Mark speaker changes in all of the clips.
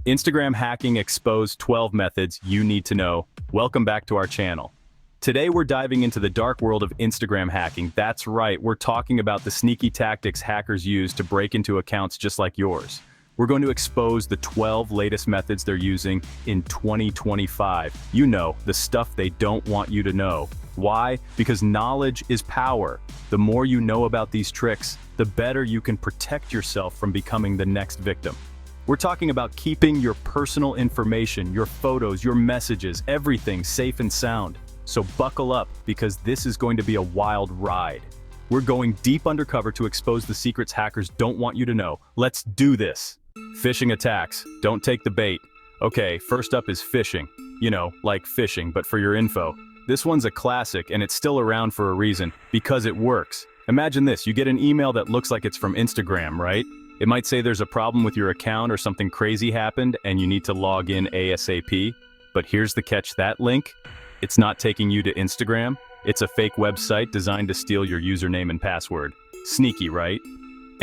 Speaker 1: Instagram hacking exposed 12 methods you need to know. Welcome back to our channel. Today we're diving into the dark world of Instagram hacking. That's right, we're talking about the sneaky tactics hackers use to break into accounts just like yours. We're going to expose the 12 latest methods they're using in 2025. You know, the stuff they don't want you to know. Why? Because knowledge is power. The more you know about these tricks, the better you can protect yourself from becoming the next victim. We're talking about keeping your personal information, your photos, your messages, everything safe and sound. So buckle up, because this is going to be a wild ride. We're going deep undercover to expose the secrets hackers don't want you to know. Let's do this. Phishing attacks. Don't take the bait. Okay, first up is phishing. You know, like phishing, but for your info. This one's a classic, and it's still around for a reason, because it works. Imagine this, you get an email that looks like it's from Instagram, right? It might say there's a problem with your account or something crazy happened and you need to log in ASAP. But here's the catch, that link, it's not taking you to Instagram. It's a fake website designed to steal your username and password. Sneaky, right?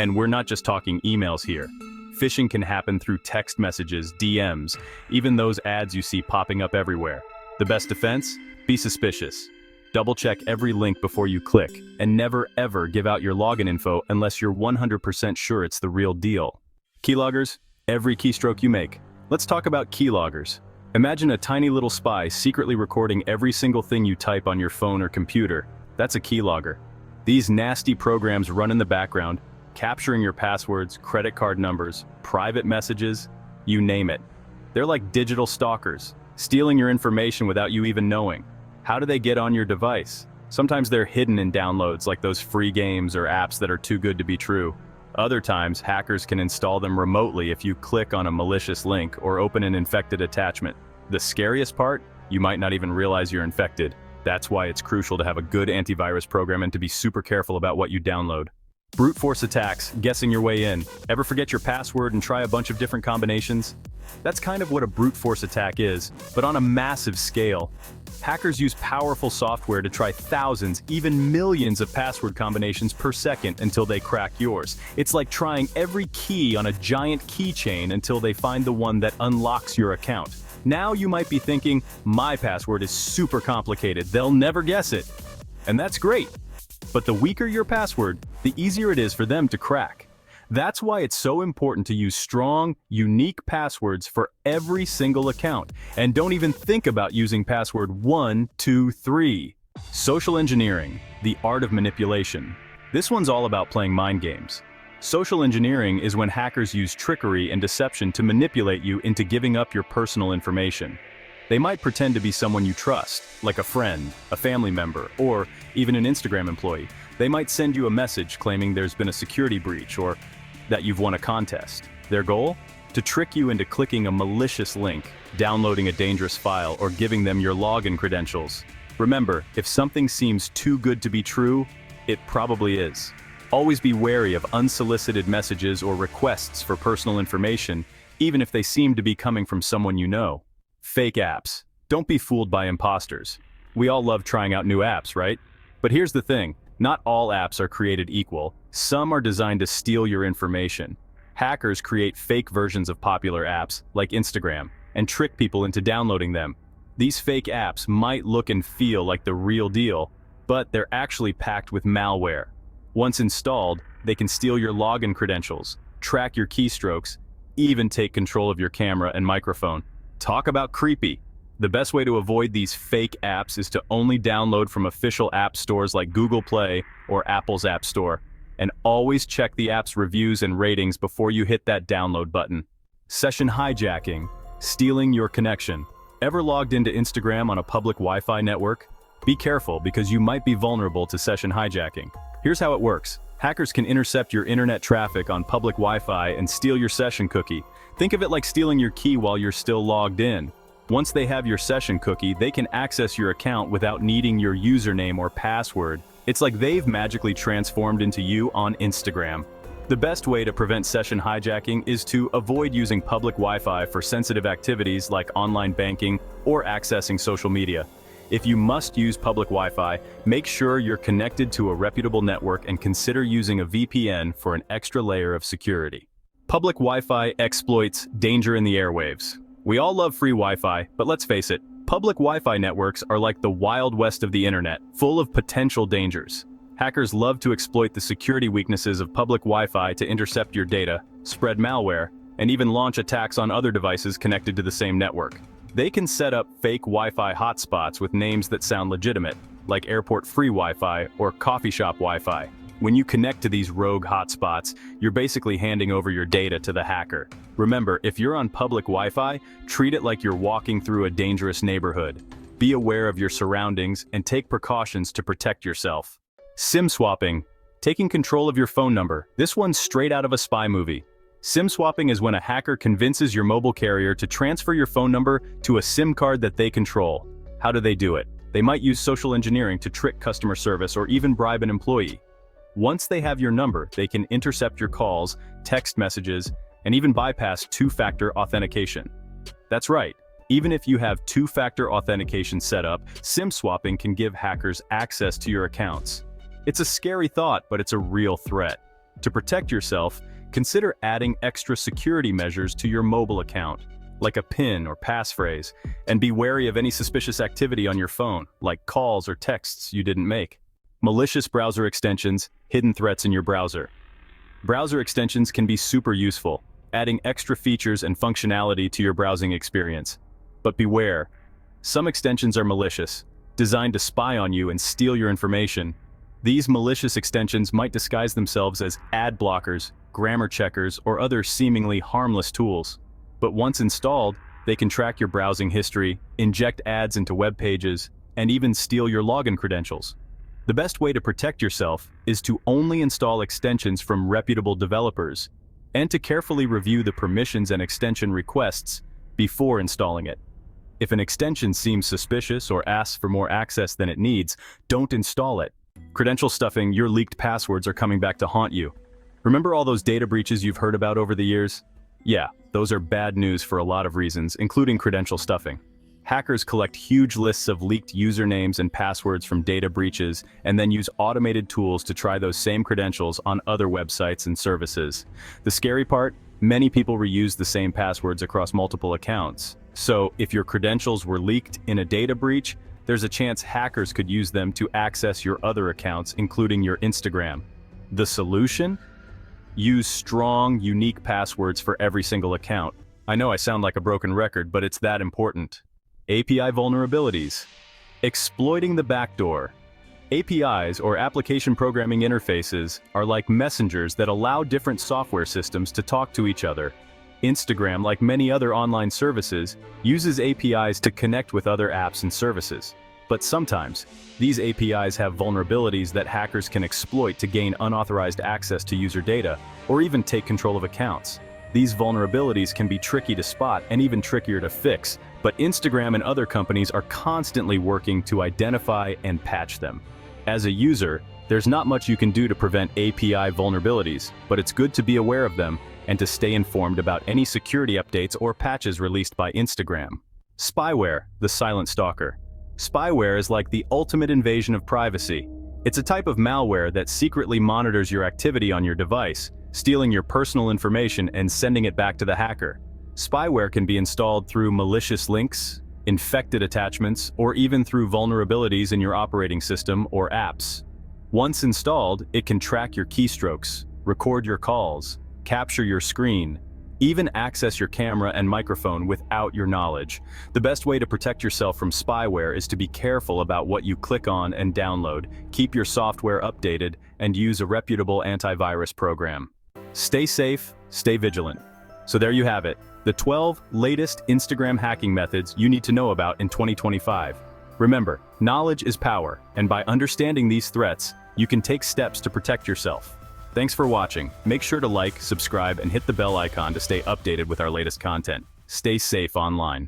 Speaker 1: And we're not just talking emails here. Phishing can happen through text messages, DMs, even those ads you see popping up everywhere. The best defense? Be suspicious. Double-check every link before you click, and never ever give out your login info unless you're 100% sure it's the real deal. Keyloggers, every keystroke you make. Let's talk about keyloggers. Imagine a tiny little spy secretly recording every single thing you type on your phone or computer. That's a keylogger. These nasty programs run in the background, capturing your passwords, credit card numbers, private messages, you name it. They're like digital stalkers, stealing your information without you even knowing. How do they get on your device? Sometimes they're hidden in downloads, like those free games or apps that are too good to be true. Other times, hackers can install them remotely if you click on a malicious link or open an infected attachment. The scariest part? You might not even realize you're infected. That's why it's crucial to have a good antivirus program and to be super careful about what you download. Brute force attacks, guessing your way in. Ever forget your password and try a bunch of different combinations? That's kind of what a brute force attack is, but on a massive scale. Hackers use powerful software to try thousands, even millions of password combinations per second until they crack yours. It's like trying every key on a giant keychain until they find the one that unlocks your account. Now you might be thinking, my password is super complicated, they'll never guess it. And that's great. But the weaker your password, the easier it is for them to crack. That's why it's so important to use strong, unique passwords for every single account. And don't even think about using password 123. Social engineering, the art of manipulation. This one's all about playing mind games. Social engineering is when hackers use trickery and deception to manipulate you into giving up your personal information. They might pretend to be someone you trust, like a friend, a family member, or even an Instagram employee. They might send you a message claiming there's been a security breach or that you've won a contest. Their goal? To trick you into clicking a malicious link, downloading a dangerous file, or giving them your login credentials. Remember, if something seems too good to be true, it probably is. Always be wary of unsolicited messages or requests for personal information, even if they seem to be coming from someone you know. Fake apps. Don't be fooled by imposters. We all love trying out new apps, right? But here's the thing, not all apps are created equal. Some are designed to steal your information. Hackers create fake versions of popular apps, like Instagram, and trick people into downloading them. These fake apps might look and feel like the real deal, but they're actually packed with malware. Once installed, they can steal your login credentials, track your keystrokes, even take control of your camera and microphone. Talk about creepy. The best way to avoid these fake apps is to only download from official app stores like Google Play or Apple's App Store. And always check the app's reviews and ratings before you hit that download button. Session hijacking, stealing your connection. Ever logged into Instagram on a public Wi-Fi network? Be careful, because you might be vulnerable to session hijacking. Here's how it works. Hackers can intercept your internet traffic on public Wi-Fi and steal your session cookie. Think of it like stealing your key while you're still logged in. Once they have your session cookie, they can access your account without needing your username or password. It's like they've magically transformed into you on Instagram. The best way to prevent session hijacking is to avoid using public Wi-Fi for sensitive activities like online banking or accessing social media. If you must use public Wi-Fi, make sure you're connected to a reputable network and consider using a VPN for an extra layer of security. Public Wi-Fi exploits danger in the airwaves. We all love free Wi-Fi, but let's face it, public Wi-Fi networks are like the Wild West of the internet, full of potential dangers. Hackers love to exploit the security weaknesses of public Wi-Fi to intercept your data, spread malware, and even launch attacks on other devices connected to the same network. They can set up fake Wi-Fi hotspots with names that sound legitimate, like airport free Wi-Fi or coffee shop Wi-Fi. When you connect to these rogue hotspots, you're basically handing over your data to the hacker. Remember, if you're on public Wi-Fi, treat it like you're walking through a dangerous neighborhood. Be aware of your surroundings and take precautions to protect yourself. SIM swapping. Taking control of your phone number. This one's straight out of a spy movie. SIM swapping is when a hacker convinces your mobile carrier to transfer your phone number to a SIM card that they control. How do they do it? They might use social engineering to trick customer service or even bribe an employee. Once they have your number, they can intercept your calls, text messages, and even bypass two-factor authentication. That's right, even if you have two-factor authentication set up, SIM swapping can give hackers access to your accounts. It's a scary thought, but it's a real threat. To protect yourself, consider adding extra security measures to your mobile account, like a PIN or passphrase, and be wary of any suspicious activity on your phone, like calls or texts you didn't make. Malicious browser extensions, hidden threats in your browser. Browser extensions can be super useful, adding extra features and functionality to your browsing experience. But beware, some extensions are malicious, designed to spy on you and steal your information. These malicious extensions might disguise themselves as ad blockers, grammar checkers, or other seemingly harmless tools. But once installed, they can track your browsing history, inject ads into web pages, and even steal your login credentials. The best way to protect yourself is to only install extensions from reputable developers, and to carefully review the permissions and extension requests before installing it. If an extension seems suspicious or asks for more access than it needs, don't install it. Credential stuffing, your leaked passwords are coming back to haunt you. Remember all those data breaches you've heard about over the years? Yeah, those are bad news for a lot of reasons, including credential stuffing. Hackers collect huge lists of leaked usernames and passwords from data breaches and then use automated tools to try those same credentials on other websites and services. The scary part, many people reuse the same passwords across multiple accounts. So if your credentials were leaked in a data breach, there's a chance hackers could use them to access your other accounts, including your Instagram. The solution? Use strong, unique passwords for every single account. I know I sound like a broken record, but it's that important. API vulnerabilities. Exploiting the backdoor. APIs, or application programming interfaces, are like messengers that allow different software systems to talk to each other. Instagram, like many other online services, uses APIs to connect with other apps and services. But sometimes, these APIs have vulnerabilities that hackers can exploit to gain unauthorized access to user data, or even take control of accounts. These vulnerabilities can be tricky to spot and even trickier to fix, but Instagram and other companies are constantly working to identify and patch them. As a user, there's not much you can do to prevent API vulnerabilities, but it's good to be aware of them and to stay informed about any security updates or patches released by Instagram. Spyware, the silent stalker. Spyware is like the ultimate invasion of privacy. It's a type of malware that secretly monitors your activity on your device, stealing your personal information and sending it back to the hacker. Spyware can be installed through malicious links, infected attachments, or even through vulnerabilities in your operating system or apps. Once installed, it can track your keystrokes, record your calls, capture your screen, even access your camera and microphone without your knowledge. The best way to protect yourself from spyware is to be careful about what you click on and download, keep your software updated, and use a reputable antivirus program. Stay safe, stay vigilant. So there you have it, the 12 latest Instagram hacking methods you need to know about in 2025. Remember, knowledge is power, and by understanding these threats, you can take steps to protect yourself. Thanks for watching. Make sure to like, subscribe, and hit the bell icon to stay updated with our latest content. Stay safe online.